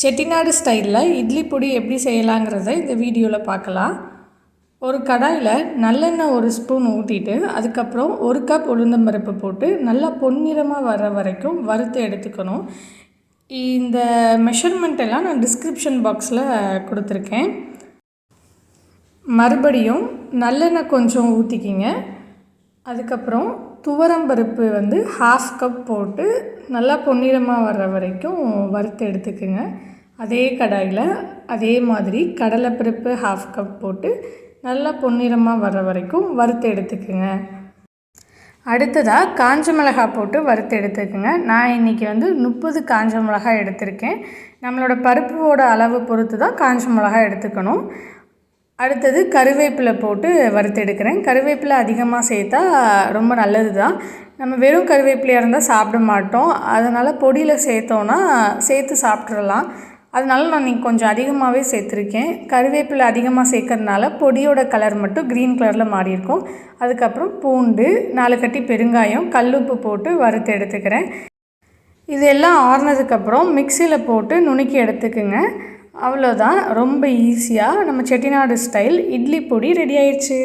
செட்டிநாடு ஸ்டைலில் இட்லி பொடி எப்படி செய்யலாங்கிறத இந்த வீடியோவில் பார்க்கலாம். ஒரு கடாயில் நல்லெண்ணெய் 1 ஸ்பூன் ஊற்றிட்டு அதுக்கப்புறம் 1 கப் உளுந்தம்பருப்பு போட்டு நல்லா பொன்னிறமாக வர வரைக்கும் வறுத்து எடுத்துக்கணும். இந்த மெஷர்மெண்ட் எல்லாம் நான் டிஸ்கிரிப்ஷன் பாக்ஸில் கொடுத்துருக்கேன். மறுபடியும் நல்லெண்ணெய் கொஞ்சம் ஊற்றிக்கிங்க. அதுக்கப்புறம் துவரம்பருப்பு 1/2 கப் போட்டு நல்லா பொன்னிறமாக வர்ற வரைக்கும் வறுத்து எடுத்துக்குங்க. அதே கடாயில் அதே மாதிரி கடலைப்பருப்பு 1/2 கப் போட்டு நல்லா பொன்னிறமாக வர்ற வரைக்கும் வறுத்து எடுத்துக்குங்க. அடுத்ததாக காஞ்ச மிளகாய் போட்டு வறுத்து எடுத்துக்குங்க. நான் இன்றைக்கி 30 காஞ்ச மிளகாய் எடுத்திருக்கேன். நம்மளோட பருப்போட அளவு பொறுத்து தான் காஞ்ச மிளகாய் எடுத்துக்கணும். அடுத்தது கருவேப்பிலை போட்டு வறுத்து எடுக்கிறேன். கருவேப்பிலை அதிகமாக சேர்த்தா ரொம்ப நல்லது தான். நம்ம வெறும் கருவேப்பிலையாக இருந்தால் சாப்பிட மாட்டோம். அதனால் பொடியில் சேர்த்தோன்னா சேர்த்து சாப்பிட்றலாம். அதனால நான் இன்றைக்கி கொஞ்சம் அதிகமாகவே சேர்த்துருக்கேன். கருவேப்பிலை அதிகமாக சேர்க்கறதுனால பொடியோட கலர் மட்டும் க்ரீன் கலரில் மாறியிருக்கும். அதுக்கப்புறம் பூண்டு, 4 கட்டி பெருங்காயம், கல்லுப்பு போட்டு வறுத்து எடுத்துக்கிறேன். இதெல்லாம் ஆறுனதுக்கப்புறம் மிக்சியில் போட்டு நுணுக்கி எடுத்துக்குங்க. அவ்வளோதான், ரொம்ப ஈஸியாக நம்ம செட்டிநாடு ஸ்டைல் இட்லி பொடி ரெடி ஆயிடுச்சு.